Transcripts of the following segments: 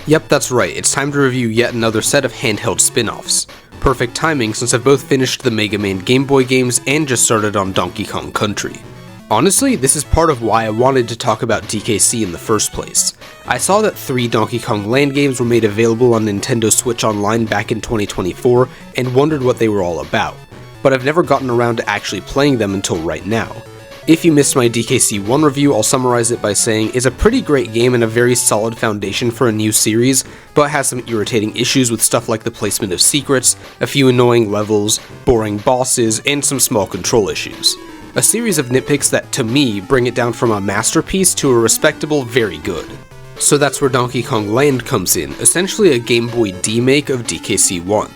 Yep, that's right, it's time to review yet another set of handheld spin-offs. Perfect timing since I've both finished the Mega Man Game Boy games and just started on Donkey Kong Country. Honestly, this is part of why I wanted to talk about DKC in the first place. I saw that 3 Donkey Kong Land games were made available on Nintendo Switch Online back in 2024 and wondered what they were all about, but I've never gotten around to actually playing them until right now. If you missed my DKC 1 review, I'll summarize it by saying it's a pretty great game and a very solid foundation for a new series, but has some irritating issues with stuff like the placement of secrets, a few annoying levels, boring bosses, and some small control issues. A series of nitpicks that, to me, bring it down from a masterpiece to a respectable very good. So that's where Donkey Kong Land comes in, essentially a Game Boy D-make of DKC 1.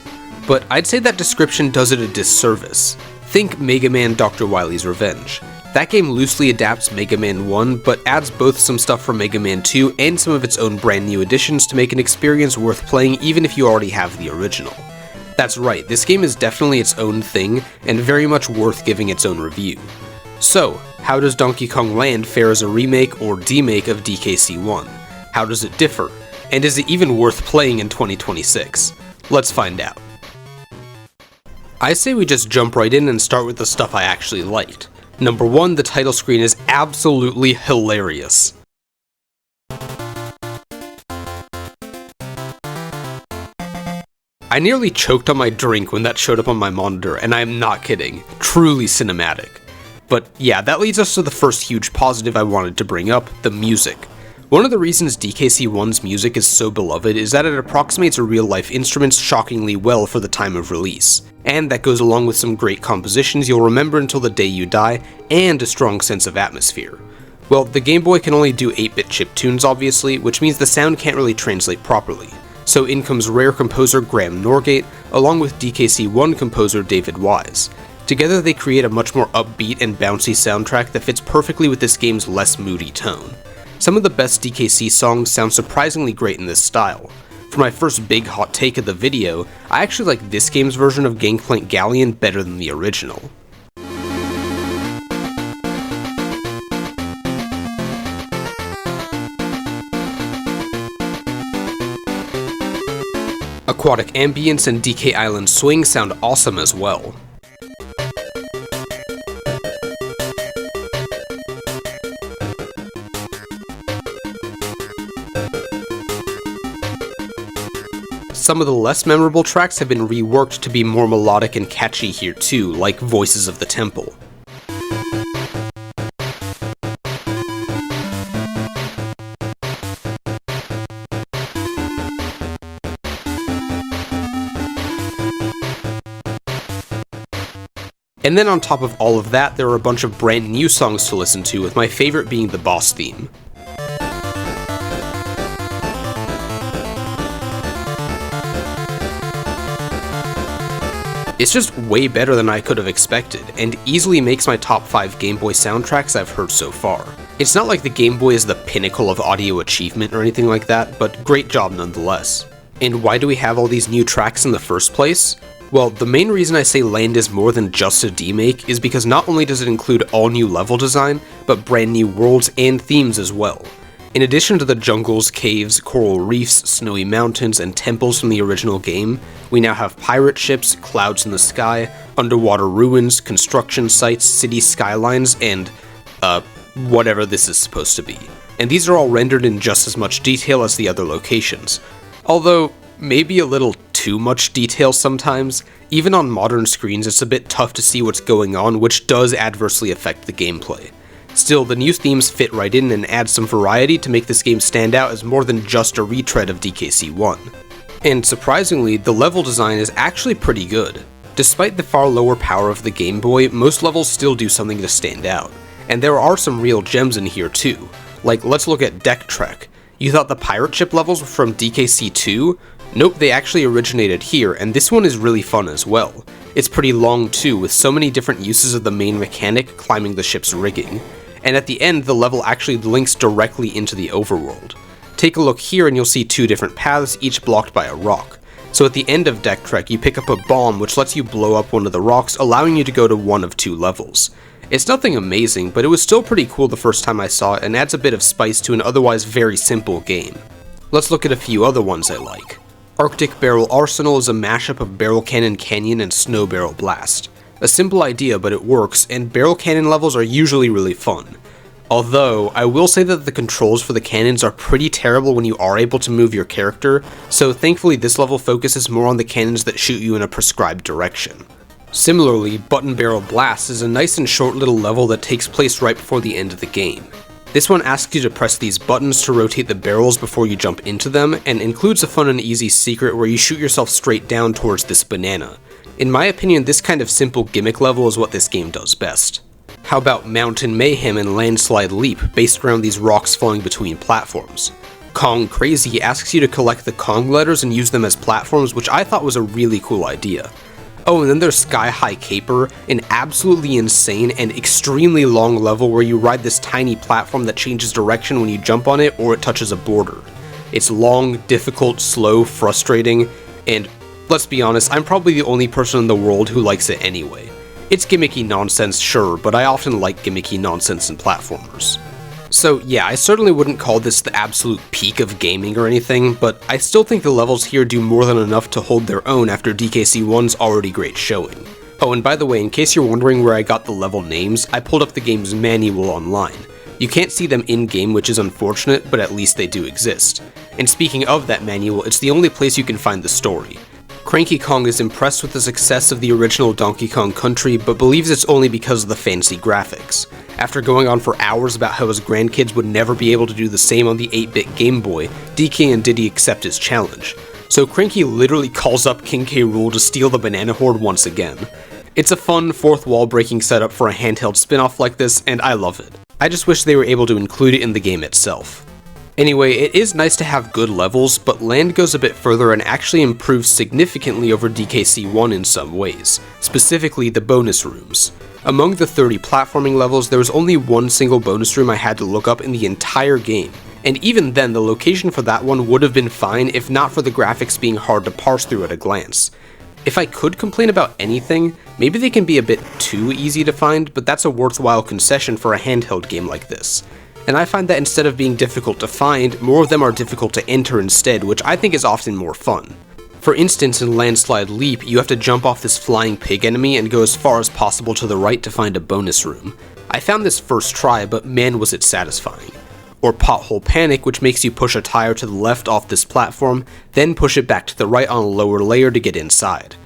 But I'd say that description does it a disservice. Think Mega Man Dr. Wily's Revenge. That game loosely adapts Mega Man 1, but adds both some stuff from Mega Man 2 and some of its own brand new additions to make an experience worth playing even if you already have the original. That's right, this game is definitely its own thing, and very much worth giving its own review. So, how does Donkey Kong Land fare as a remake or demake of DKC 1? How does it differ? And is it even worth playing in 2026? Let's find out. I say we just jump right in and start with the stuff I actually liked. Number 1, the title screen is absolutely hilarious. I nearly choked on my drink when that showed up on my monitor, and I am not kidding. Truly cinematic. But yeah, that leads us to the first huge positive I wanted to bring up, the music. One of the reasons DKC 1's music is so beloved is that it approximates real-life instruments shockingly well for the time of release. And that goes along with some great compositions you'll remember until the day you die, and a strong sense of atmosphere. Well, the Game Boy can only do 8-bit chiptunes obviously, which means the sound can't really translate properly. So in comes Rare composer Graham Norgate, along with DKC 1 composer David Wise. Together they create a much more upbeat and bouncy soundtrack that fits perfectly with this game's less moody tone. Some of the best DKC songs sound surprisingly great in this style. For my first big hot take of the video, I actually like this game's version of Gangplank Galleon better than the original. Aquatic Ambience and DK Island Swing sound awesome as well. Some of the less memorable tracks have been reworked to be more melodic and catchy here too, like Voices of the Temple. And then on top of all of that, there are a bunch of brand new songs to listen to, with my favorite being the boss theme. It's just way better than I could have expected, and easily makes my top 5 Game Boy soundtracks I've heard so far. It's not like the Game Boy is the pinnacle of audio achievement or anything like that, but great job nonetheless. And why do we have all these new tracks in the first place? Well, the main reason I say Land is more than just a demake is because not only does it include all new level design, but brand new worlds and themes as well. In addition to the jungles, caves, coral reefs, snowy mountains, and temples from the original game, we now have pirate ships, clouds in the sky, underwater ruins, construction sites, city skylines, and, whatever this is supposed to be. And these are all rendered in just as much detail as the other locations. Although, maybe a little too much detail sometimes. Even on modern screens it's a bit tough to see what's going on, which does adversely affect the gameplay. Still, the new themes fit right in and add some variety to make this game stand out as more than just a retread of DKC 1. And surprisingly, the level design is actually pretty good. Despite the far lower power of the Game Boy, most levels still do something to stand out. And there are some real gems in here too. Like, let's look at Deck Trek. You thought the pirate ship levels were from DKC 2? Nope, they actually originated here, and this one is really fun as well. It's pretty long too, with so many different uses of the main mechanic, climbing the ship's rigging. And at the end, the level actually links directly into the overworld. Take a look here and you'll see 2 different paths, each blocked by a rock. So at the end of Deck Trek, you pick up a bomb which lets you blow up one of the rocks, allowing you to go to one of 2 levels. It's nothing amazing, but it was still pretty cool the first time I saw it and adds a bit of spice to an otherwise very simple game. Let's look at a few other ones I like. Arctic Barrel Arsenal is a mashup of Barrel Cannon Canyon and Snow Barrel Blast. A simple idea, but it works, and barrel cannon levels are usually really fun. Although, I will say that the controls for the cannons are pretty terrible when you are able to move your character, so thankfully this level focuses more on the cannons that shoot you in a prescribed direction. Similarly, Button Barrel Blast is a nice and short little level that takes place right before the end of the game. This one asks you to press these buttons to rotate the barrels before you jump into them, and includes a fun and easy secret where you shoot yourself straight down towards this banana. In my opinion, this kind of simple gimmick level is what this game does best. How about Mountain Mayhem and Landslide Leap, based around these rocks falling between platforms? Kong Crazy asks you to collect the Kong letters and use them as platforms, which I thought was a really cool idea. Oh, and then there's Sky High Caper, an absolutely insane and extremely long level where you ride this tiny platform that changes direction when you jump on it or it touches a border. It's long, difficult, slow, frustrating, and let's be honest, I'm probably the only person in the world who likes it anyway. It's gimmicky nonsense, sure, but I often like gimmicky nonsense in platformers. So yeah, I certainly wouldn't call this the absolute peak of gaming or anything, but I still think the levels here do more than enough to hold their own after DKC1's already great showing. Oh, and by the way, in case you're wondering where I got the level names, I pulled up the game's manual online. You can't see them in-game, which is unfortunate, but at least they do exist. And speaking of that manual, it's the only place you can find the story. Cranky Kong is impressed with the success of the original Donkey Kong Country, but believes it's only because of the fancy graphics. After going on for hours about how his grandkids would never be able to do the same on the 8-bit Game Boy, DK and Diddy accept his challenge. So Cranky literally calls up King K. Rool to steal the Banana Horde once again. It's a fun, fourth wall breaking setup for a handheld spin-off like this, and I love it. I just wish they were able to include it in the game itself. Anyway, it is nice to have good levels, but Land goes a bit further and actually improves significantly over DKC1 in some ways, specifically the bonus rooms. Among the 30 platforming levels, there was only one single bonus room I had to look up in the entire game, and even then the location for that one would have been fine if not for the graphics being hard to parse through at a glance. If I could complain about anything, maybe they can be a bit too easy to find, but that's a worthwhile concession for a handheld game like this. And I find that instead of being difficult to find, more of them are difficult to enter instead, which I think is often more fun. For instance, in Landslide Leap, you have to jump off this flying pig enemy and go as far as possible to the right to find a bonus room. I found this first try, but man was it satisfying. Or Pothole Panic, which makes you push a tire to the left off this platform, then push it back to the right on a lower layer to get inside.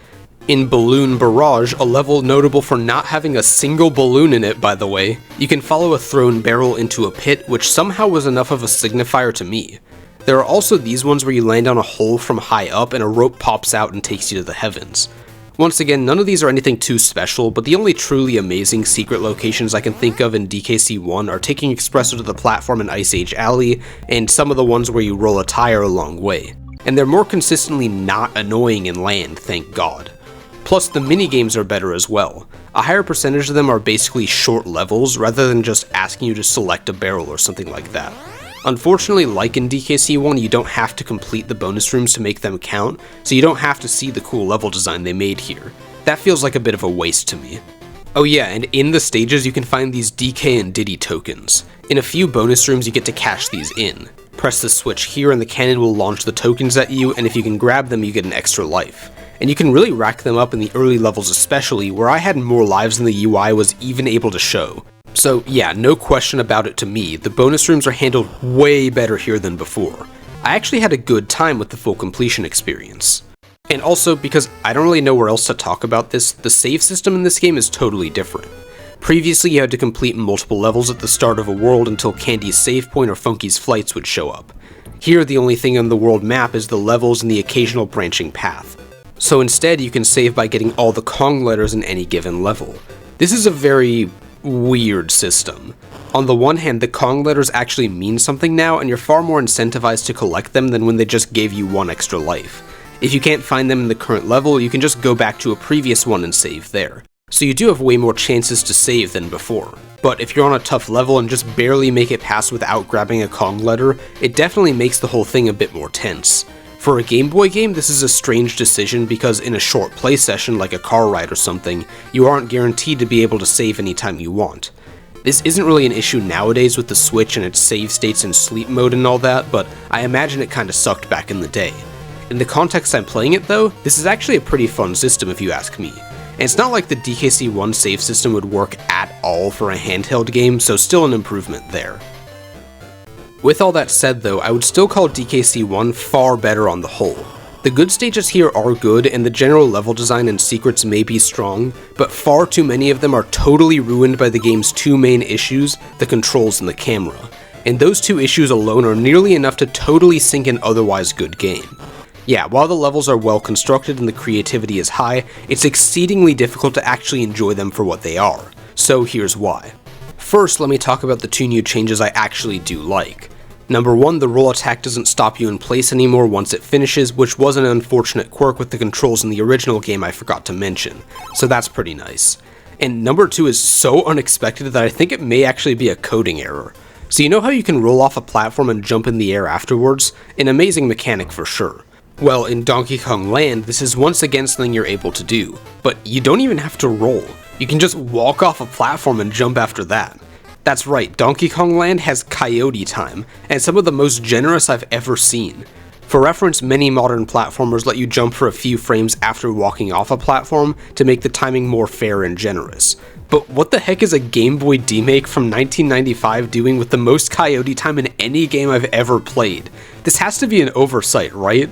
In Balloon Barrage, a level notable for not having a single balloon in it, by the way, you can follow a thrown barrel into a pit, which somehow was enough of a signifier to me. There are also these ones where you land on a hole from high up and a rope pops out and takes you to the heavens. Once again, none of these are anything too special, but the only truly amazing secret locations I can think of in DKC1 are taking Expresso to the platform in Ice Age Alley, and some of the ones where you roll a tire a long way. And they're more consistently not annoying in Land, thank God. Plus, the minigames are better as well. A higher percentage of them are basically short levels, rather than just asking you to select a barrel or something like that. Unfortunately, like in DKC1, you don't have to complete the bonus rooms to make them count, so you don't have to see the cool level design they made here. That feels like a bit of a waste to me. Oh yeah, and in the stages you can find these DK and Diddy tokens. In a few bonus rooms you get to cash these in. Press the switch here and the cannon will launch the tokens at you, and if you can grab them you get an extra life. And you can really rack them up in the early levels especially, where I had more lives than the UI was even able to show. So yeah, no question about it to me, the bonus rooms are handled way better here than before. I actually had a good time with the full completion experience. And also, because I don't really know where else to talk about this, the save system in this game is totally different. Previously you had to complete multiple levels at the start of a world until Candy's save point or Funky's flights would show up. Here the only thing on the world map is the levels and the occasional branching path. So instead you can save by getting all the Kong letters in any given level. This is a very weird system. On the one hand, the Kong letters actually mean something now, and you're far more incentivized to collect them than when they just gave you one extra life. If you can't find them in the current level, you can just go back to a previous one and save there. So you do have way more chances to save than before. But if you're on a tough level and just barely make it past without grabbing a Kong letter, it definitely makes the whole thing a bit more tense. For a Game Boy game, this is a strange decision because in a short play session like a car ride or something, you aren't guaranteed to be able to save anytime you want. This isn't really an issue nowadays with the Switch and its save states and sleep mode and all that, but I imagine it kinda sucked back in the day. In the context I'm playing it though, this is actually a pretty fun system if you ask me. And it's not like the DKC1 save system would work at all for a handheld game, so still an improvement there. With all that said though, I would still call DKC1 far better on the whole. The good stages here are good, and the general level design and secrets may be strong, but far too many of them are totally ruined by the game's two main issues, the controls and the camera. And those two issues alone are nearly enough to totally sink an otherwise good game. Yeah, while the levels are well constructed and the creativity is high, it's exceedingly difficult to actually enjoy them for what they are. So here's why. First, let me talk about the two new changes I actually do like. Number 1, the roll attack doesn't stop you in place anymore once it finishes, which was an unfortunate quirk with the controls in the original game I forgot to mention, so that's pretty nice. And number 2 is so unexpected that I think it may actually be a coding error. So you know how you can roll off a platform and jump in the air afterwards? An amazing mechanic for sure. Well, in Donkey Kong Land, this is once again something you're able to do, but you don't even have to roll. You can just walk off a platform and jump after that. That's right, Donkey Kong Land has coyote time, and some of the most generous I've ever seen. For reference, many modern platformers let you jump for a few frames after walking off a platform to make the timing more fair and generous. But what the heck is a Game Boy DMake from 1995 doing with the most coyote time in any game I've ever played? This has to be an oversight, right?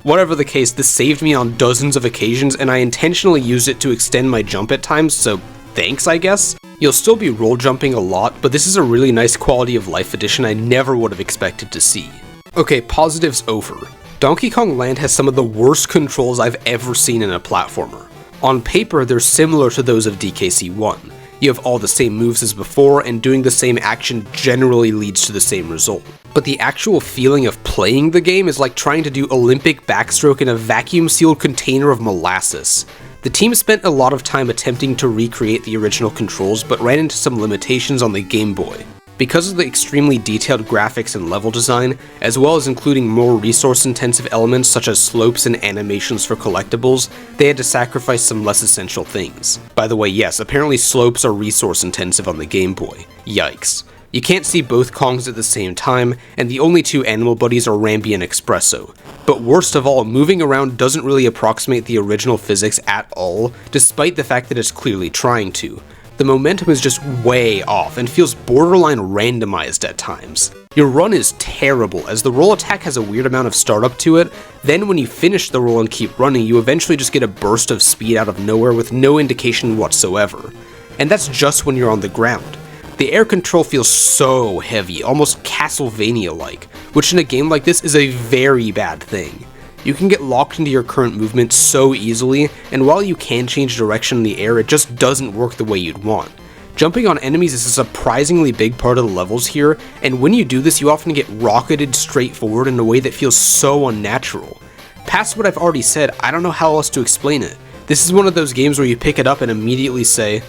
Whatever the case, this saved me on dozens of occasions, and I intentionally used it to extend my jump at times, so thanks, I guess? You'll still be roll jumping a lot, but this is a really nice quality of life addition I never would have expected to see. Okay, positives over. Donkey Kong Land has some of the worst controls I've ever seen in a platformer. On paper, they're similar to those of DKC1. You have all the same moves as before, and doing the same action generally leads to the same result. But the actual feeling of playing the game is like trying to do Olympic backstroke in a vacuum-sealed container of molasses. The team spent a lot of time attempting to recreate the original controls, but ran into some limitations on the Game Boy. Because of the extremely detailed graphics and level design, as well as including more resource-intensive elements such as slopes and animations for collectibles, they had to sacrifice some less essential things. By the way, yes, apparently slopes are resource-intensive on the Game Boy. Yikes. You can't see both Kongs at the same time, and the only two animal buddies are Rambi and Espresso. But worst of all, moving around doesn't really approximate the original physics at all, despite the fact that it's clearly trying to. The momentum is just way off and feels borderline randomized at times. Your run is terrible, as the roll attack has a weird amount of startup to it, then when you finish the roll and keep running, you eventually just get a burst of speed out of nowhere with no indication whatsoever. And that's just when you're on the ground. The air control feels so heavy, almost Castlevania-like, which in a game like this is a very bad thing. You can get locked into your current movement so easily, and while you can change direction in the air, it just doesn't work the way you'd want. Jumping on enemies is a surprisingly big part of the levels here, and when you do this, you often get rocketed straight forward in a way that feels so unnatural. Past what I've already said, I don't know how else to explain it. This is one of those games where you pick it up and immediately say,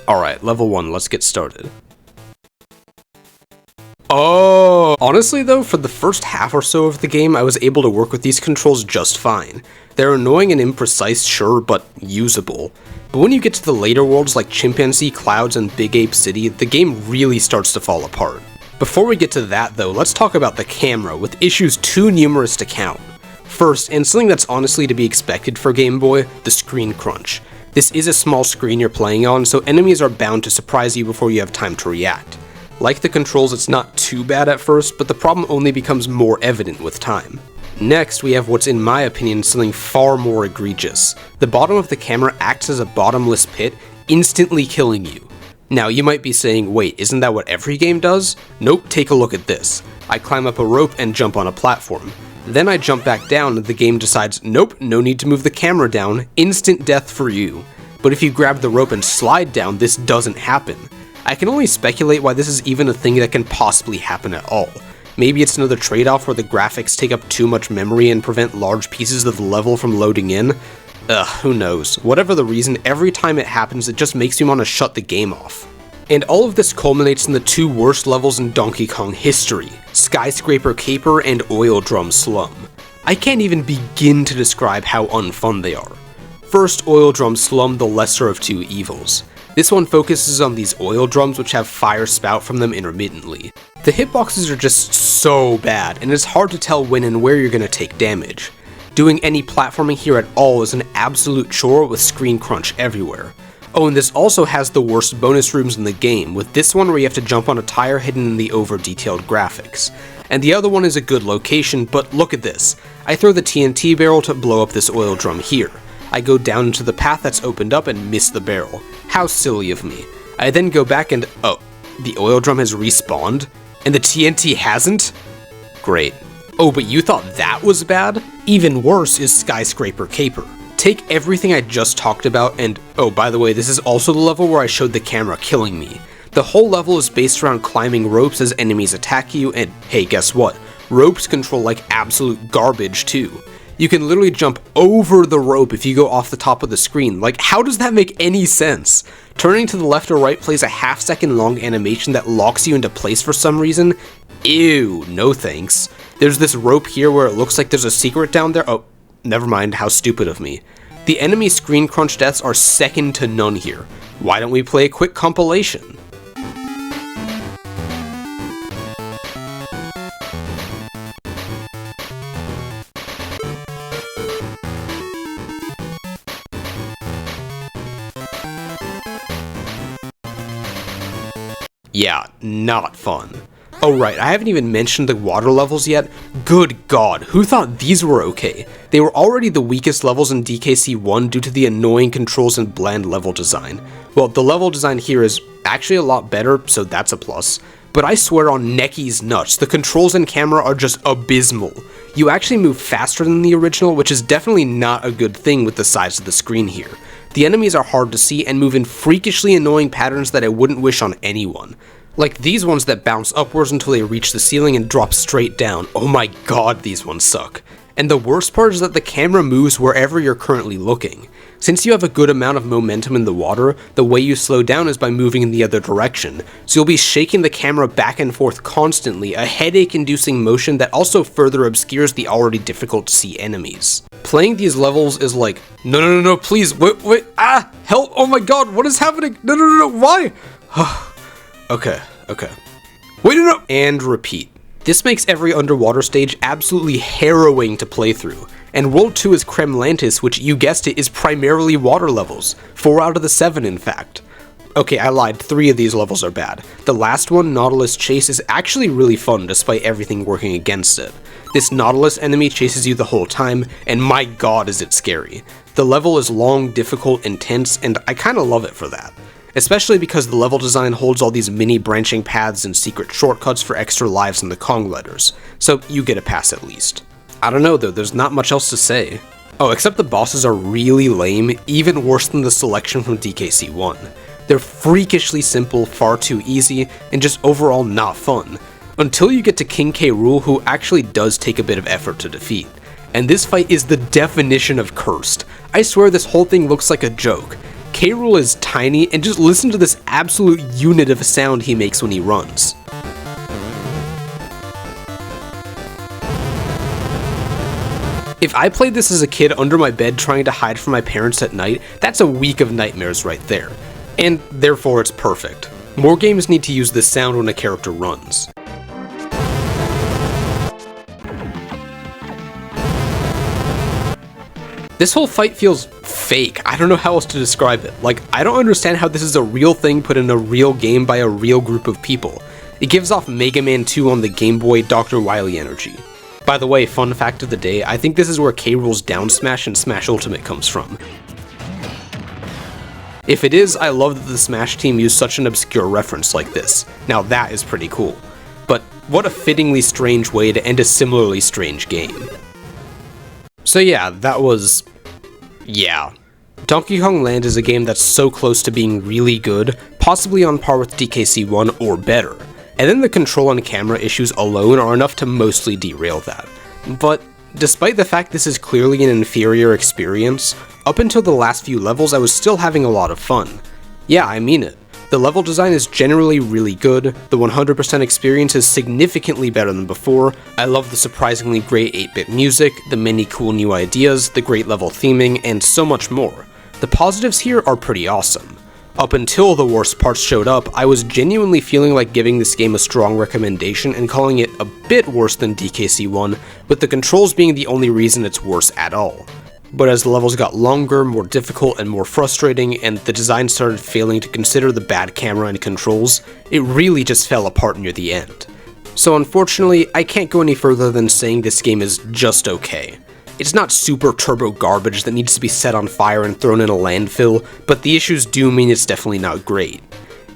alright, level 1, let's get started. Oh! Honestly though, for the first half or so of the game, I was able to work with these controls just fine. They're annoying and imprecise, sure, but usable. But when you get to the later worlds like Chimpanzee, Clouds, and Big Ape City, the game really starts to fall apart. Before we get to that though, let's talk about the camera, with issues too numerous to count. First, and something that's honestly to be expected for Game Boy, the screen crunch. This is a small screen you're playing on, so enemies are bound to surprise you before you have time to react. Like the controls, it's not too bad at first, but the problem only becomes more evident with time. Next, we have what's in my opinion something far more egregious. The bottom of the camera acts as a bottomless pit, instantly killing you. Now you might be saying, wait, isn't that what every game does? Nope, take a look at this. I climb up a rope and jump on a platform. Then I jump back down and the game decides, nope, no need to move the camera down, instant death for you. But if you grab the rope and slide down, this doesn't happen. I can only speculate why this is even a thing that can possibly happen at all. Maybe it's another trade-off where the graphics take up too much memory and prevent large pieces of the level from loading in? Who knows. Whatever the reason, every time it happens it just makes me want to shut the game off. And all of this culminates in the two worst levels in Donkey Kong history, Skyscraper Caper and Oil Drum Slum. I can't even begin to describe how unfun they are. First, Oil Drum Slum, the lesser of two evils. This one focuses on these oil drums which have fire spout from them intermittently. The hitboxes are just so bad, and it's hard to tell when and where you're gonna take damage. Doing any platforming here at all is an absolute chore with screen crunch everywhere. Oh, and this also has the worst bonus rooms in the game, with this one where you have to jump on a tire hidden in the over-detailed graphics. And the other one is a good location, but look at this. I throw the TNT barrel to blow up this oil drum here. I go down into the path that's opened up and miss the barrel. How silly of me. I then go back and oh, the oil drum has respawned? And the TNT hasn't? Great. Oh, but you thought that was bad? Even worse is Skyscraper Caper. Take everything I just talked about and, oh, by the way, this is also the level where I showed the camera killing me. The whole level is based around climbing ropes as enemies attack you, and hey, guess what? Ropes control like absolute garbage too. You can literally jump over the rope if you go off the top of the screen. Like, how does that make any sense? Turning to the left or right plays a half-second long animation that locks you into place for some reason. Ew, no thanks. There's this rope here where it looks like there's a secret down there. Oh, never mind, how stupid of me. The enemy screen crunch deaths are second to none here. Why don't we play a quick compilation? Yeah, not fun. Oh right, I haven't even mentioned the water levels yet. Good god, who thought these were okay? They were already the weakest levels in DKC 1 due to the annoying controls and bland level design. Well, the level design here is actually a lot better, so that's a plus. But I swear on Necky's nuts, the controls and camera are just abysmal. You actually move faster than the original, which is definitely not a good thing with the size of the screen here. The enemies are hard to see and move in freakishly annoying patterns that I wouldn't wish on anyone. Like these ones that bounce upwards until they reach the ceiling and drop straight down. Oh my god, these ones suck. And the worst part is that the camera moves wherever you're currently looking. Since you have a good amount of momentum in the water, the way you slow down is by moving in the other direction, so you'll be shaking the camera back and forth constantly, a headache-inducing motion that also further obscures the already difficult to see enemies. Playing these levels is like, no, please, wait, help, oh my god, what is happening? No, why? Okay. Wait, no, and repeat. This makes every underwater stage absolutely harrowing to play through. And World 2 is Kremlantis, which, you guessed it, is primarily water levels. 4 out of the 7, in fact. Okay, I lied, 3 of these levels are bad. The last one, Nautilus Chase, is actually really fun despite everything working against it. This Nautilus enemy chases you the whole time, and my god is it scary. The level is long, difficult, intense, and I kinda love it for that. Especially because the level design holds all these mini branching paths and secret shortcuts for extra lives in the Kong letters, so you get a pass at least. I don't know though, there's not much else to say. Oh, except the bosses are really lame, even worse than the selection from DKC 1. They're freakishly simple, far too easy, and just overall not fun. Until you get to King K. Rool, who actually does take a bit of effort to defeat. And this fight is the definition of cursed. I swear this whole thing looks like a joke. K. Rool is tiny, and just listen to this absolute unit of a sound he makes when he runs. If I played this as a kid under my bed trying to hide from my parents at night, that's a week of nightmares right there. And therefore it's perfect. More games need to use this sound when a character runs. This whole fight feels fake. I don't know how else to describe it. Like, I don't understand how this is a real thing put in a real game by a real group of people. It gives off Mega Man 2 on the Game Boy Dr. Wily energy. By the way, fun fact of the day, I think this is where K. Rool's down smash in Smash Ultimate comes from. If it is, I love that the Smash team used such an obscure reference like this. Now that is pretty cool. But what a fittingly strange way to end a similarly strange game. So yeah, that was... yeah. Donkey Kong Land is a game that's so close to being really good, possibly on par with DKC 1 or better, and then the control and camera issues alone are enough to mostly derail that. But despite the fact this is clearly an inferior experience, up until the last few levels I was still having a lot of fun. Yeah, I mean it. The level design is generally really good, the 100% experience is significantly better than before, I love the surprisingly great 8-bit music, the many cool new ideas, the great level theming, and so much more. The positives here are pretty awesome. Up until the worst parts showed up, I was genuinely feeling like giving this game a strong recommendation and calling it a bit worse than DKC1, with the controls being the only reason it's worse at all. But as the levels got longer, more difficult, and more frustrating, and the design started failing to consider the bad camera and controls, it really just fell apart near the end. So unfortunately, I can't go any further than saying this game is just okay. It's not super turbo garbage that needs to be set on fire and thrown in a landfill, but the issues do mean it's definitely not great.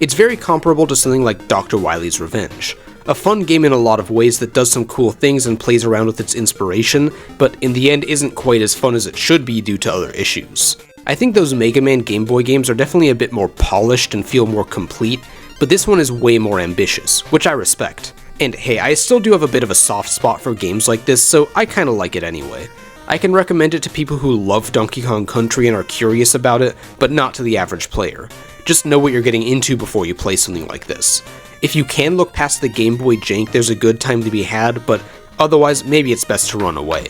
It's very comparable to something like Dr. Wily's Revenge, a fun game in a lot of ways that does some cool things and plays around with its inspiration, but in the end isn't quite as fun as it should be due to other issues. I think those Mega Man Game Boy games are definitely a bit more polished and feel more complete, but this one is way more ambitious, which I respect. And hey, I still do have a bit of a soft spot for games like this, so I kinda like it anyway. I can recommend it to people who love Donkey Kong Country and are curious about it, but not to the average player. Just know what you're getting into before you play something like this. If you can look past the Game Boy jank, there's a good time to be had, but otherwise, maybe it's best to run away.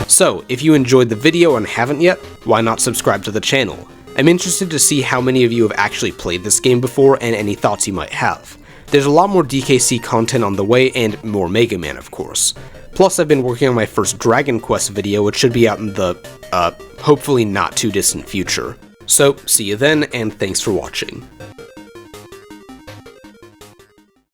So, if you enjoyed the video and haven't yet, why not subscribe to the channel? I'm interested to see how many of you have actually played this game before and any thoughts you might have. There's a lot more DKC content on the way and more Mega Man, of course. Plus, I've been working on my first Dragon Quest video, which should be out in the, hopefully not too distant future. So, see you then, and thanks for watching.